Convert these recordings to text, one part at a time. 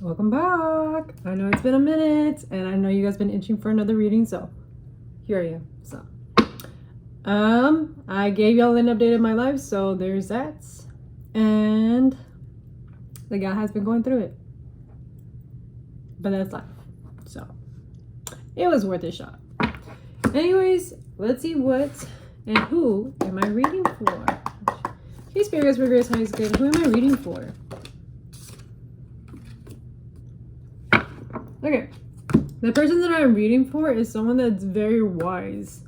Welcome back. I know it's been a minute, and I know you guys been itching for another reading, so here I am. So, I gave y'all an update of my life, so there's that. And the guy has been going through it, but that's life. So, it was worth a shot. Anyways, let's see what and who am I reading for? Hey, Spirit, Grace, High School. Who am I reading for? Okay, the person that I'm reading for is someone that's very wise.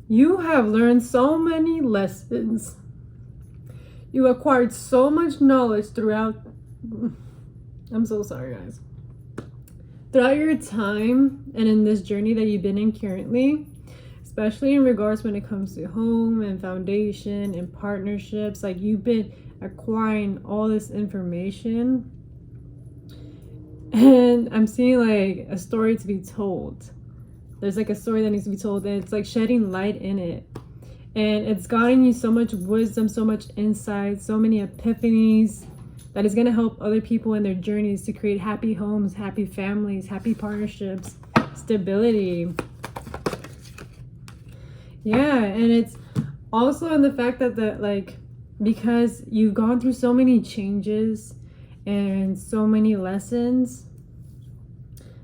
You have learned so many lessons. You acquired so much knowledge throughout. I'm so sorry, guys. Throughout your time and in this journey that you've been in currently, especially in regards when it comes to home and foundation and partnerships, like you've been acquiring all this information. And I'm seeing like a story to be told. There's like a story that needs to be told, and it's like shedding light in it. And it's gotten you so much wisdom, so much insight, so many epiphanies that is going to help other people in their journeys to create happy homes, happy families, happy partnerships, stability. Yeah, and it's also in the fact that like, because you've gone through so many changes and so many lessons,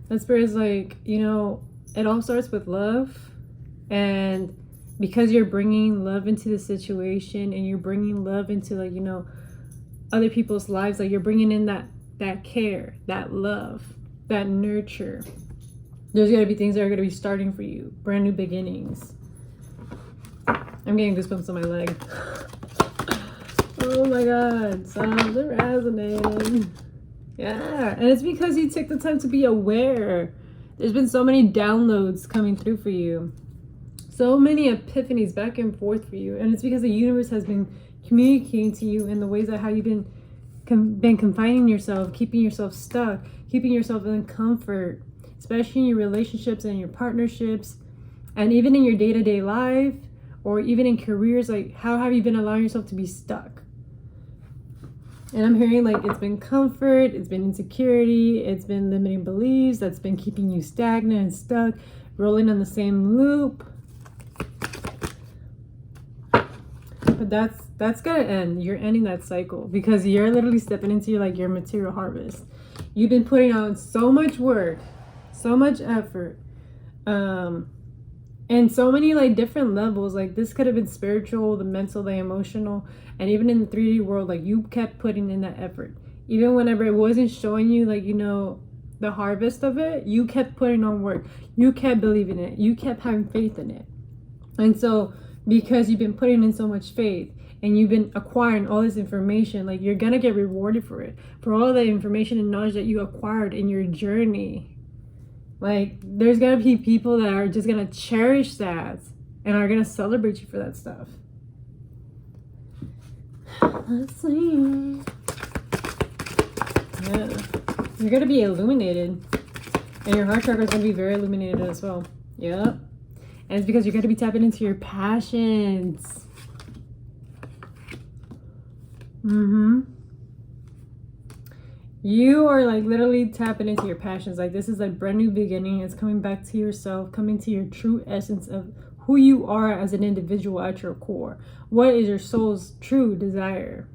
that Spirit is like, you know, it all starts with love. And because you're bringing love into the situation and you're bringing love into, like, you know, other people's lives, like you're bringing in that care, that love, that nurture, there's going to be things that are going to be starting for you, brand new beginnings. I'm getting goosebumps on my leg. Oh my God, sounds are resonating. Yeah, and it's because you took the time to be aware. There's been so many downloads coming through for you. So many epiphanies back and forth for you. And it's because the universe has been communicating to you in the ways that how you've been confining yourself, keeping yourself stuck, keeping yourself in comfort, especially in your relationships and your partnerships, and even in your day-to-day life, or even in careers. Like, how have you been allowing yourself to be stuck? And I'm hearing like it's been comfort, it's been insecurity, it's been limiting beliefs that's been keeping you stagnant and stuck, rolling on the same loop. But that's gonna end. You're ending that cycle because you're literally stepping into your material harvest. You've been putting out so much work, so much effort, and so many like different levels. Like this could have been spiritual, the mental, the emotional, and even in the 3D world, like you kept putting in that effort. Even whenever it wasn't showing you, like, you know, the harvest of it, you kept putting on work. You kept believing it. You kept having faith in it. And so because you've been putting in so much faith and you've been acquiring all this information, like you're gonna get rewarded for it, for all the information and knowledge that you acquired in your journey. Like there's gonna be people that are just gonna cherish that and are gonna celebrate you for that stuff. Let's see. Yeah, you're gonna be illuminated, and your heart chakra is gonna be very illuminated as well. Yep. And it's because you're gonna be tapping into your passions. You are like literally tapping into your passions. Like this is like brand new beginning. It's coming back to yourself, coming to your true essence of who you are as an individual at your core. What is your soul's true desire?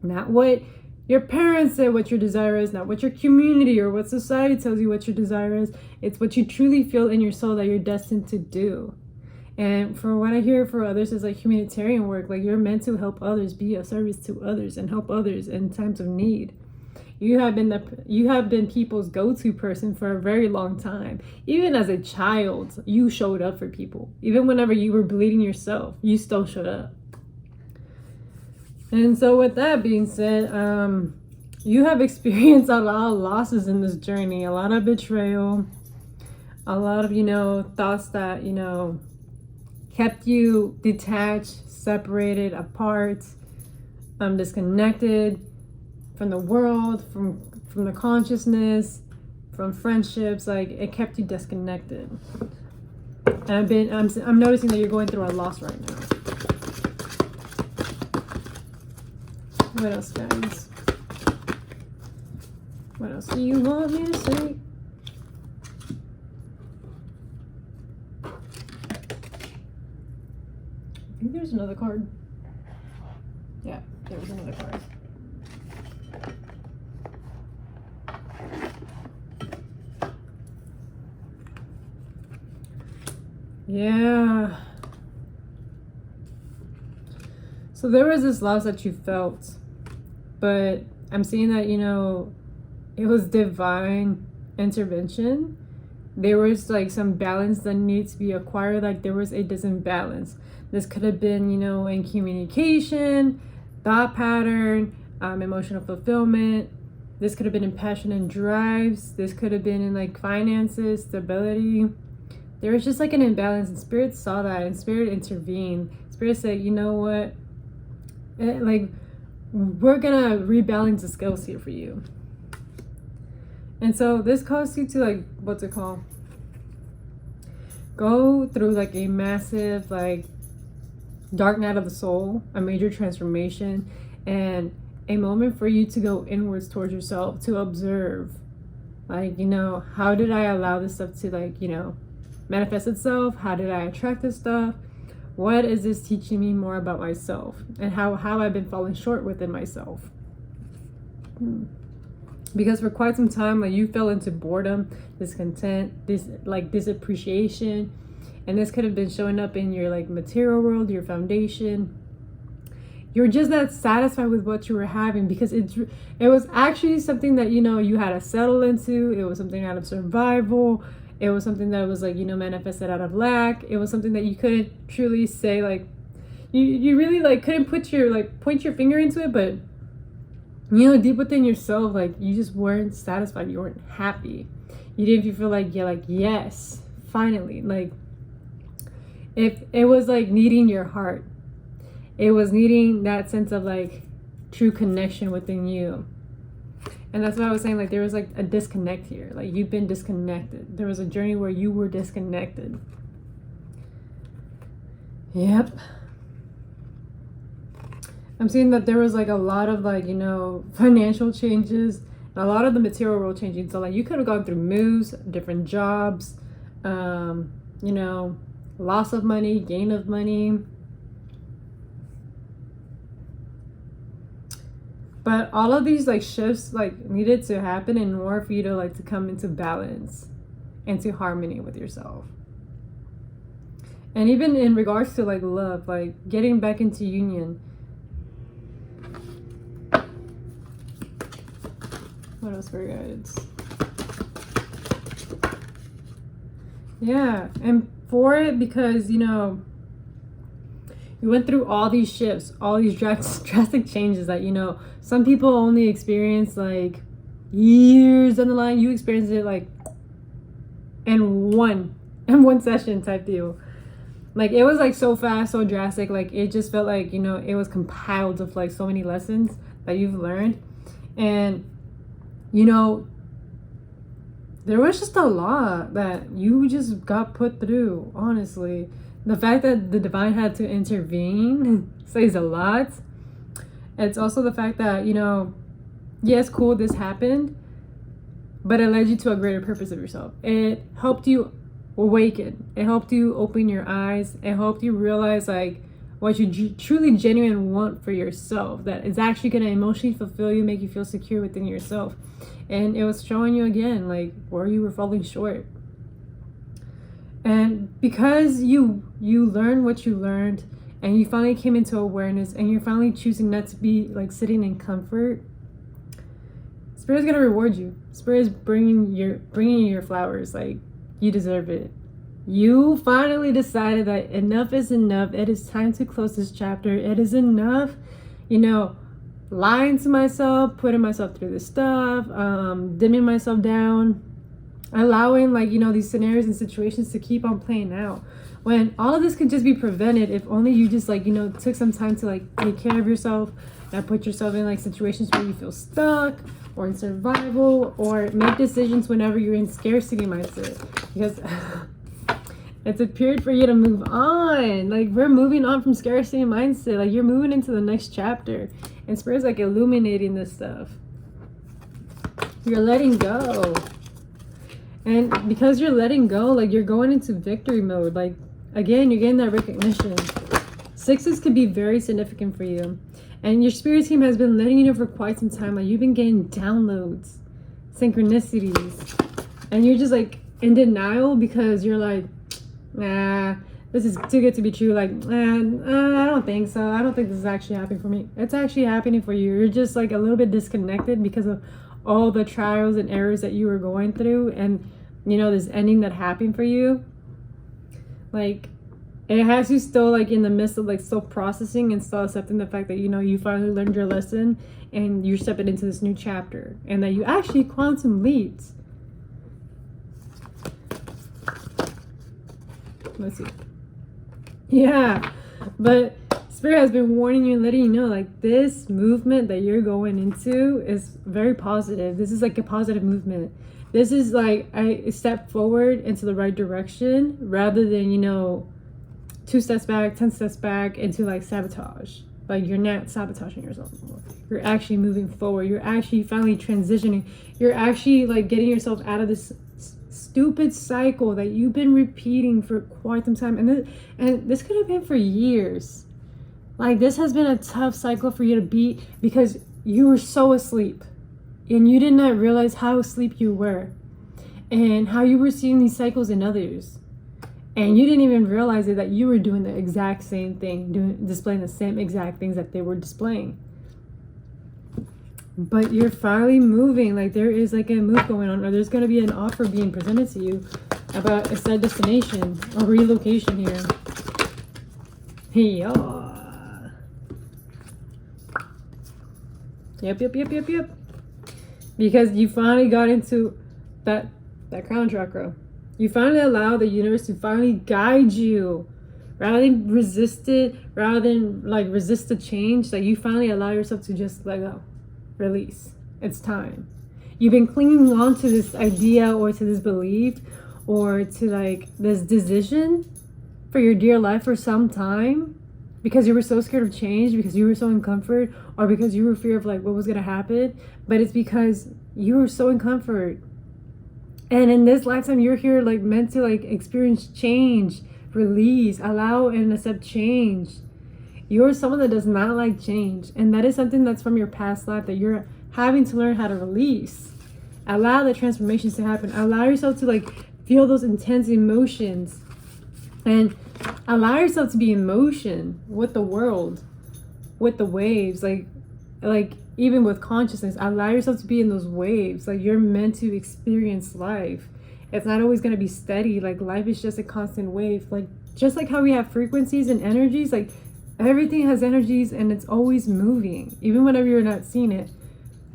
Not what your parents say what your desire is, not what your community or what society tells you what your desire is. It's what you truly feel in your soul that you're destined to do. And for what I hear for others is like humanitarian work. Like you're meant to help others, be of service to others, and help others in times of need. You have been people's go-to person for a very long time. Even as a child, you showed up for people. Even whenever you were bleeding yourself, you still showed up. And so with that being said, you have experienced a lot of losses in this journey, a lot of betrayal, a lot of, you know, thoughts that, you know, kept you detached, separated, apart, disconnected from the world, from the consciousness, from friendships. Like it kept you disconnected. And I'm noticing that you're going through a loss right now. What else, guys? What else do you want me to say? I think there's another card. Yeah, there was another card. Yeah. So there was this loss that you felt, but I'm seeing that, you know, it was divine intervention. There was like some balance that needs to be acquired. Like there was a disimbalance. This could have been, you know, in communication, thought pattern, emotional fulfillment. This could have been in passion and drives. This could have been in like finances, stability. There was just like an imbalance, and Spirit saw that, and Spirit intervened. Spirit said, you know what? Like, we're gonna rebalance the scales here for you. And so this caused you to like, what's it called? Go through like a massive like dark night of the soul, a major transformation, and a moment for you to go inwards towards yourself, to observe, like, you know, how did I allow this stuff to like, you know, manifest itself? How did I attract this stuff? What is this teaching me more about myself, and how I've been falling short within myself? Because for quite some time, like, you fell into boredom, discontent, disappreciation, and this could have been showing up in your like material world, your foundation. You're just not satisfied with what you were having, because it was actually something that, you know, you had to settle into. It was something out of survival. It was something that was like, you know, manifested out of lack. It was something that you couldn't truly say, like, you really like couldn't point your finger into it, but, you know, deep within yourself, like, you just weren't satisfied. You weren't happy. You didn't feel like, yeah, like, yes, finally. Like, if it was like needing your heart, it was needing that sense of like true connection within you. And that's why I was saying, like, there was like a disconnect here. Like, you've been disconnected. There was a journey where you were disconnected. Yep. I'm seeing that there was like a lot of like, you know, financial changes, and a lot of the material world changing. So like, you could have gone through moves, different jobs, you know, loss of money, gain of money. But all of these like shifts like needed to happen in order for you to like to come into balance, into harmony with yourself. And even in regards to like love, like getting back into union. What else for guides? Yeah, and for it, because, you know, you went through all these shifts, all these drastic changes that, you know, some people only experience like years down the line. You experienced it like in one session type deal. Like, it was like so fast, so drastic. Like, it just felt like, you know, it was compiled of like so many lessons that you've learned. And, you know, there was just a lot that you just got put through, honestly. The fact that the divine had to intervene says a lot. It's also the fact that, you know, yes, cool, this happened, but it led you to a greater purpose of yourself. It helped you awaken. It helped you open your eyes. It helped you realize like what you truly genuinely want for yourself, that is actually going to emotionally fulfill you, make you feel secure within yourself. And it was showing you again like where you were falling short. And because you learned what you learned, and you finally came into awareness, and you're finally choosing not to be like sitting in comfort, Spirit's gonna reward you. Spirit is bringing you your flowers. Like, you deserve it. You finally decided that enough is enough. It is time to close this chapter. It is enough, you know, lying to myself, putting myself through this stuff, dimming myself down, allowing like, you know, these scenarios and situations to keep on playing out, when all of this could just be prevented if only you just like, you know, took some time to like take care of yourself, and put yourself in like situations where you feel stuck or in survival, or make decisions whenever you're in scarcity mindset. Because it's a period for you to move on. Like, we're moving on from scarcity mindset. Like, you're moving into the next chapter, and Spirit's like illuminating this stuff. You're letting go. And because you're letting go, like, you're going into victory mode. Like, again, you're getting that recognition. Sixes could be very significant for you. And your spirit team has been letting you know for quite some time. Like, you've been getting downloads, synchronicities. And you're just, like, in denial because you're like, nah, this is too good to be true. Like, I don't think so. I don't think this is actually happening for me. It's actually happening for you. You're just, like, a little bit disconnected because of all the trials and errors that you were going through, and you know, this ending that happened for you. Like, it has you still, like, in the midst of, like, still processing and still accepting the fact that, you know, you finally learned your lesson and you're stepping into this new chapter, and that you actually quantum leaps. Let's see. Yeah, but Spirit has been warning you and letting you know, like, this movement that you're going into is very positive. This is like a positive movement. This is like a step forward into the right direction, rather than, you know, 2 steps back, 10 steps back into, like, sabotage. Like, you're not sabotaging yourself anymore. You're actually moving forward. You're actually finally transitioning. You're actually, like, getting yourself out of this stupid cycle that you've been repeating for quite some time. And this could have been for years. Like, this has been a tough cycle for you to beat because you were so asleep and you did not realize how asleep you were and how you were seeing these cycles in others. And you didn't even realize it, that you were doing the exact same thing, displaying the same exact things that they were displaying. But you're finally moving. Like, there is, like, a move going on, or there's going to be an offer being presented to you about a set destination or relocation here. Hey, Yep. Because you finally got into that crown chakra. You finally allow the universe to finally guide you. Rather than resist it, rather than, like, resist the change, that you finally allow yourself to just let go. Release. It's time. You've been clinging on to this idea or to this belief or to, like, this decision for your dear life for some time, because you were so scared of change, because you were so in comfort, or because you were fear of, like, what was going to happen. But it's because you were so in comfort. And in this lifetime, you're here, like, meant to, like, experience change, release, allow and accept change. You're someone that does not like change. And that is something that's from your past life that you're having to learn how to release. Allow the transformations to happen. Allow yourself to, like, feel those intense emotions. And allow yourself to be in motion with the world, with the waves, like even with consciousness. Allow yourself to be in those waves. Like, you're meant to experience life. It's not always going to be steady. Like, life is just a constant wave. Like, just like how we have frequencies and energies, like, everything has energies and it's always moving, even whenever you're not seeing it.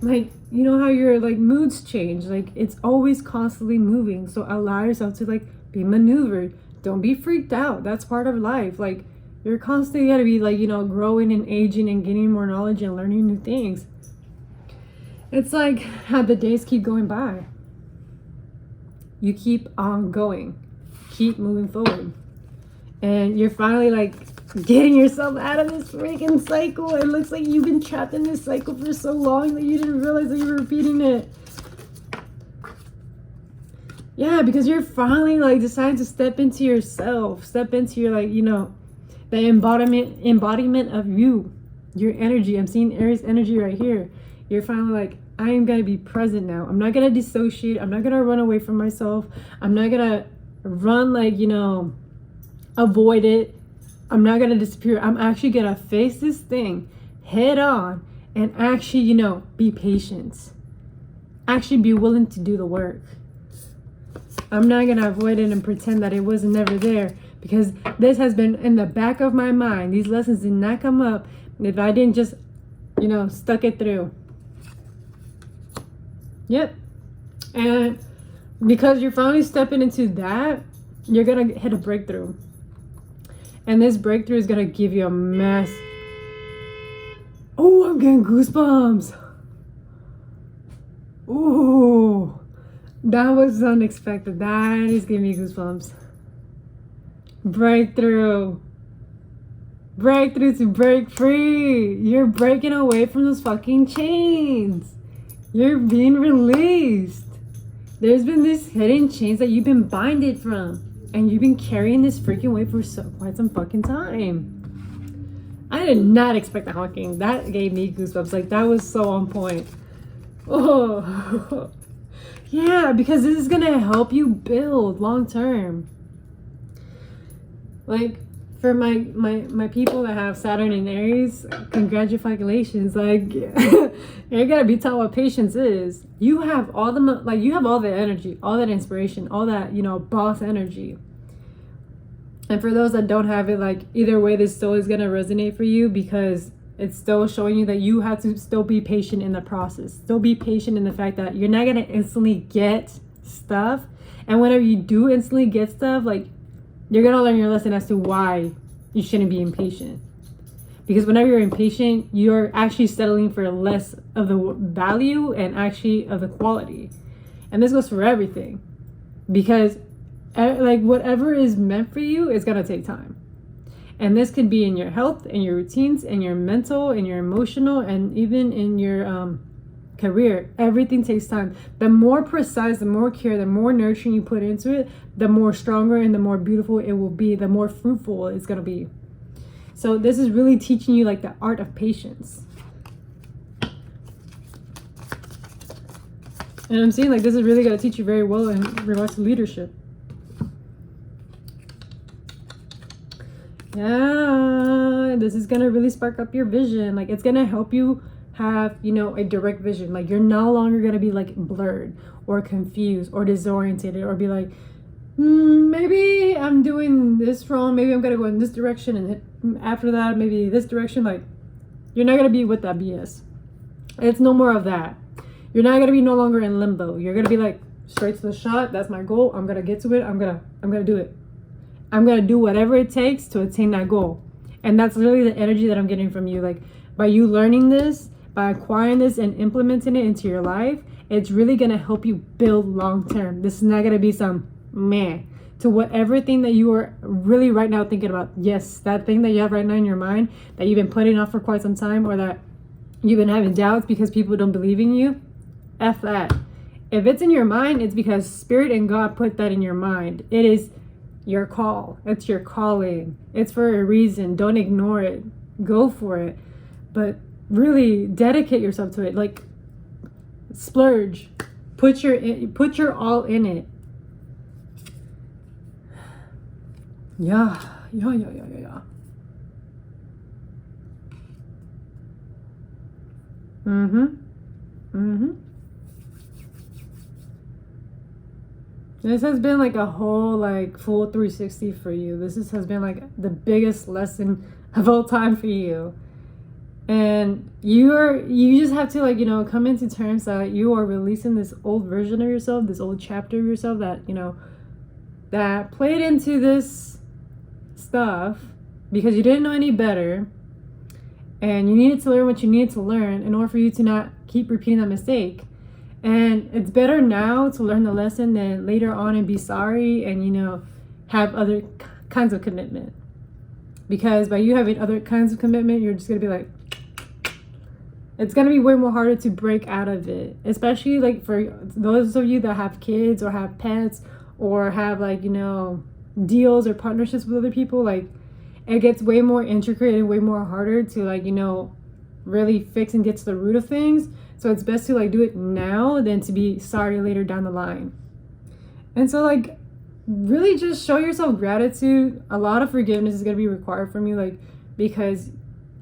Like, you know how your, like, moods change. Like, it's always constantly moving. So allow yourself to, like, be maneuvered. Don't be freaked out. That's part of life. Like, you're constantly got to be, like, you know, growing and aging and getting more knowledge and learning new things. It's like how the days keep going by. You keep on going. Keep moving forward. And you're finally, like, getting yourself out of this freaking cycle. It looks like you've been trapped in this cycle for so long that you didn't realize that you were repeating it. Yeah, because you're finally, like, deciding to step into yourself. Step into your, like, you know, the embodiment of you. Your energy. I'm seeing Aries energy right here. You're finally like, I am going to be present now. I'm not going to dissociate. I'm not going to run away from myself. I'm not going to run, like, you know, avoid it. I'm not going to disappear. I'm actually going to face this thing head on and actually, you know, be patient. Actually be willing to do the work. I'm not going to avoid it and pretend that it was never there, because this has been in the back of my mind. These lessons did not come up if I didn't just, you know, stuck it through. Yep. And because you're finally stepping into that, you're going to hit a breakthrough. And this breakthrough is going to give you a mess. Oh, I'm getting goosebumps. Ooh, that was unexpected. That is giving me goosebumps. Breakthrough. Breakthrough to break free. You're breaking away from those fucking chains. You're being released. There's been these hidden chains that you've been binded from. And you've been carrying this freaking weight for quite some fucking time. I did not expect the honking. That gave me goosebumps. Like, that was so on point. Oh. Yeah, because this is going to help you build long term. Like, for my people that have Saturn in Aries, congratulations. Like, you're gonna be taught what patience is. You have all the energy, all that inspiration, all that, boss energy. And for those that don't have it, like, either way, this still is gonna resonate for you, because it's still showing you that you have to still be patient in the process. Still be patient in the fact that you're not gonna instantly get stuff. And whenever you do instantly get stuff, like, you're going to learn your lesson as to why you shouldn't be impatient. Because whenever you're impatient, you're actually settling for less of the value and actually of the quality. And this goes for everything. Because, like, whatever is meant for you is going to take time. And this could be in your health, in your routines, in your mental, in your emotional, and even in your career. Everything takes time. The more precise, the more care, the more nurturing you put into it, the more stronger and the more beautiful it will be, the more fruitful it's going to be. So this is really teaching you, like, the art of patience. And I'm seeing, like, this is really going to teach you very well in regards to leadership. Yeah, this is going to really spark up your vision. Like, it's going to help you have, a direct vision. Like, you're no longer going to be, like, blurred or confused or disoriented, or be like, maybe I'm doing this wrong. Maybe I'm going to go in this direction, and after that, maybe this direction. Like, you're not going to be with that BS. It's no more of that. You're not going to be no longer in limbo. You're going to be like, straight to the shot. That's my goal. I'm going to get to it. I'm going to do it. I'm going to do whatever it takes to attain that goal. And that's really the energy that I'm getting from you. Like, by you learning this, by acquiring this and implementing it into your life, it's really going to help you build long term. This is not going to be some meh to whatever thing that you are really right now thinking about. Yes, that thing that you have right now in your mind that you've been putting off for quite some time, or that you've been having doubts because people don't believe in you. F that. If it's in your mind, it's because Spirit and God put that in your mind. It is your call. It's your calling. It's for a reason. Don't ignore it. Go for it. But really dedicate yourself to it. Like, splurge. Put your all in it. Yeah. This has been like a whole, like, full 360 for you. This has been like the biggest lesson of all time for you. And you just have to, like, come into terms that you are releasing this old version of yourself, this old chapter of yourself that, that played into this stuff because you didn't know any better, and you needed to learn what you needed to learn in order for you to not keep repeating that mistake. And it's better now to learn the lesson than later on and be sorry and, have other kinds of commitment. Because by you having other kinds of commitment, you're just going to be like, it's going to be way more harder to break out of it. Especially, like, for those of you that have kids or have pets or have, like, deals or partnerships with other people. Like, it gets way more intricate and way more harder to, like, really fix and get to the root of things. So it's best to, like, do it now than to be sorry later down the line. And so, like, really just show yourself gratitude. A lot of forgiveness is going to be required from you, like, because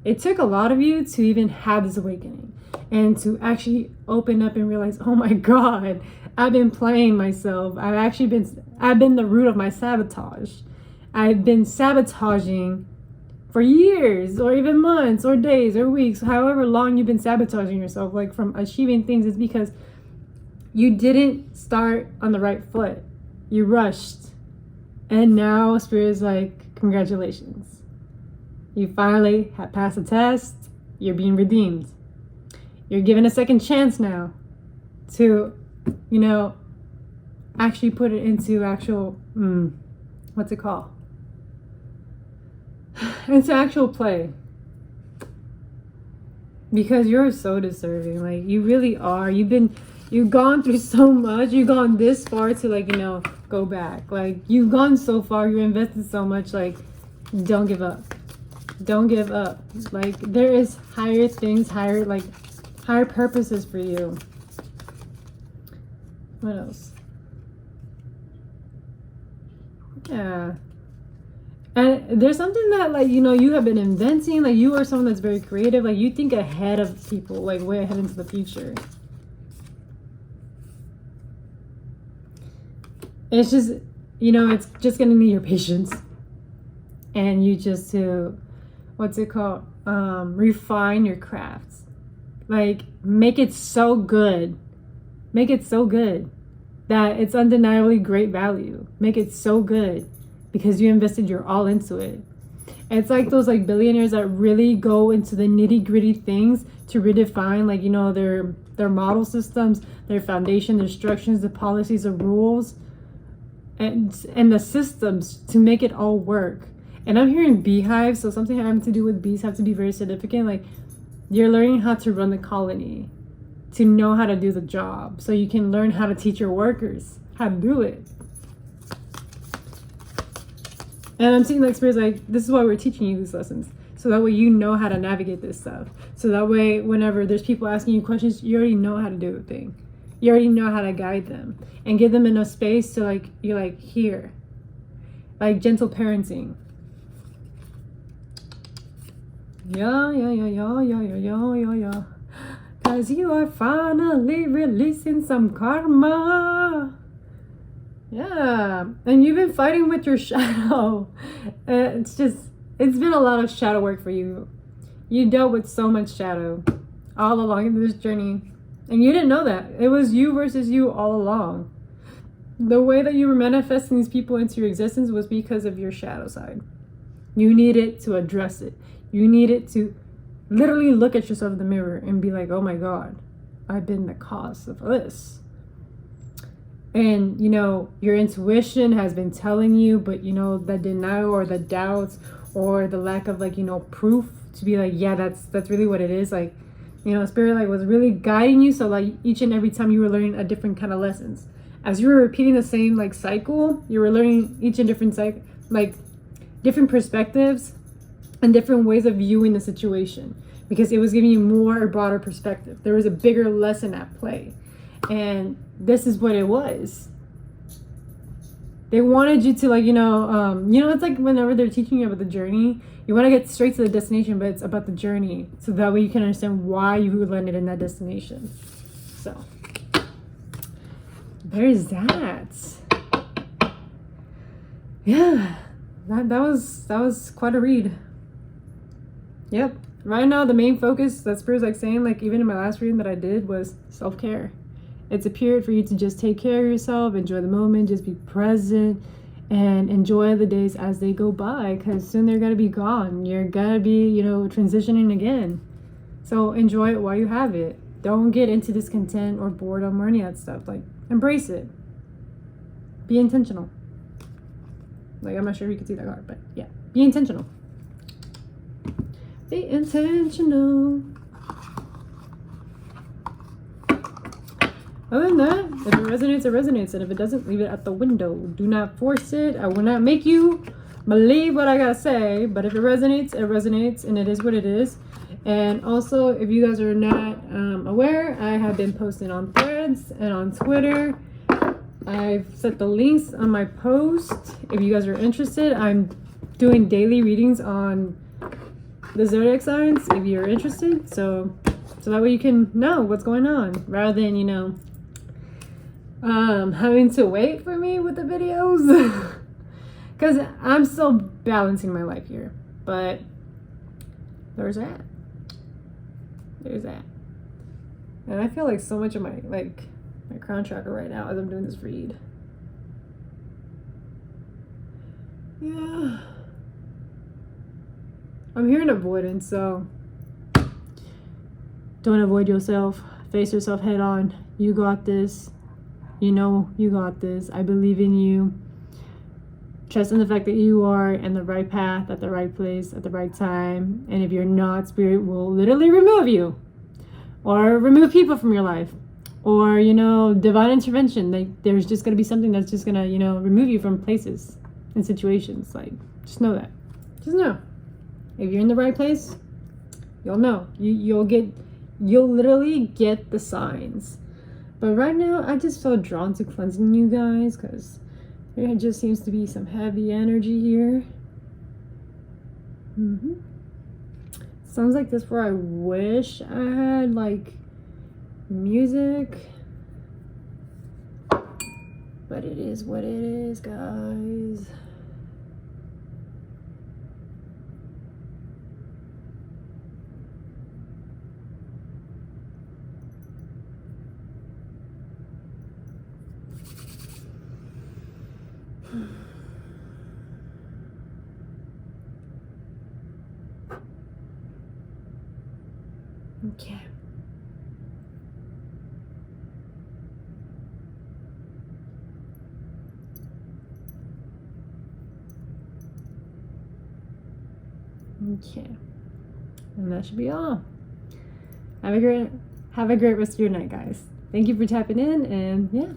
it took a lot of you to even have this awakening and to actually open up and realize, oh my God, I've been playing myself. I've been the root of my sabotage. I've been sabotaging for years or even months or days or weeks, however long you've been sabotaging yourself, like, from achieving things. It's because you didn't start on the right foot. You rushed. And now Spirit is like, congratulations. You finally have passed the test. You're being redeemed. You're given a second chance now to, actually put it into actual, what's it called? Into actual play. Because you're so deserving. Like, you really are. You've gone through so much. You've gone this far to, like, you know, go back. Like, you've gone so far. You invested so much. Like, don't give up. Don't give up. Like, there is higher things, higher purposes for you. What else? Yeah. And there's something that, like, you know, you have been inventing. Like, you are someone that's very creative. Like, you think ahead of people, like, way ahead into the future. It's just, you know, it's just going to need your patience. And you just to, what's it called? Refine your crafts. Like, make it so good. Make it so good that it's undeniably great value. Make it so good because you invested your all into it. And it's like those, like, billionaires that really go into the nitty gritty things to redefine, like, you know, their model systems, their foundation, their structures, the policies, the rules, and the systems to make it all work. And I'm hearing beehives, so something having to do with bees have to be very significant. Like, you're learning how to run the colony, to know how to do the job, so you can learn how to teach your workers how to do it. And I'm seeing, like, spirits, like, this is why we're teaching you these lessons, so that way you know how to navigate this stuff. So that way, whenever there's people asking you questions, you already know how to do the thing. You already know how to guide them and give them enough space to, like, you're like, here, like gentle parenting. Yeah. Cause you are finally releasing some karma. Yeah. And you've been fighting with your shadow. It's been a lot of shadow work for you. You dealt with so much shadow all along in this journey. And you didn't know that. It was you versus you all along. The way that you were manifesting these people into your existence was because of your shadow side. You needed to address it. You needed to literally look at yourself in the mirror and be like, oh my God, I've been the cause of this. And, you know, your intuition has been telling you, but, you know, the denial or the doubts or the lack of, like, you know, proof to be like, yeah, that's really what it is. Like, you know, spirit, like, was really guiding you. So, like, each and every time you were learning a different kind of lessons. As you were repeating the same, like, cycle, you were learning each and different different perspectives and different ways of viewing the situation, because it was giving you more or broader perspective. There was a bigger lesson at play. And this is what it was. They wanted you to, like, you know, it's like whenever they're teaching you about the journey, you want to get straight to the destination, but it's about the journey. So that way you can understand why you landed in that destination. So there's that. Yeah, that was quite a read. Yep. Right now, the main focus that Spirit's, like, saying, like, even in my last reading that I did, was self-care. It's a period for you to just take care of yourself, enjoy the moment, just be present, and enjoy the days as they go by, because soon they're going to be gone. You're going to be, you know, transitioning again. So enjoy it while you have it. Don't get into discontent or boredom or any of that stuff. Like, embrace it. Be intentional. Like, I'm not sure if you can see that card, but yeah. Be intentional. Be intentional. Other than that, if it resonates, it resonates. And if it doesn't, leave it at the window. Do not force it. I will not make you believe what I gotta say. But if it resonates, it resonates. And it is what it is. And also, if you guys are not aware, I have been posting on Threads and on Twitter. I've set the links on my post. If you guys are interested, I'm doing daily readings on the zodiac signs, if you're interested. So that way you can know what's going on, rather than, you know, having to wait for me with the videos. Because I'm still balancing my life here. But there's that. And I feel like so much of my crown chakra right now as I'm doing this read. Yeah. I'm hearing avoidance, so don't avoid yourself. Face yourself head on. You got this. You know you got this. I believe in you. Trust in the fact that you are in the right path, at the right place, at the right time. And if you're not, Spirit will literally remove you. or remove people from your life, or, you know, divine intervention. Like, there's just going to be something that's just going to, you know, remove you from places and situations. Like, just know that. Just know. If you're in the right place, you'll know. You'll literally get the signs. But right now, I just feel drawn to cleansing you guys, because there just seems to be some heavy energy here. Sounds like this where I wish I had, like, music. But it is what it is, guys. Okay. Okay. And that should be all. Have a great rest of your night, guys. Thank you for tapping in, and yeah.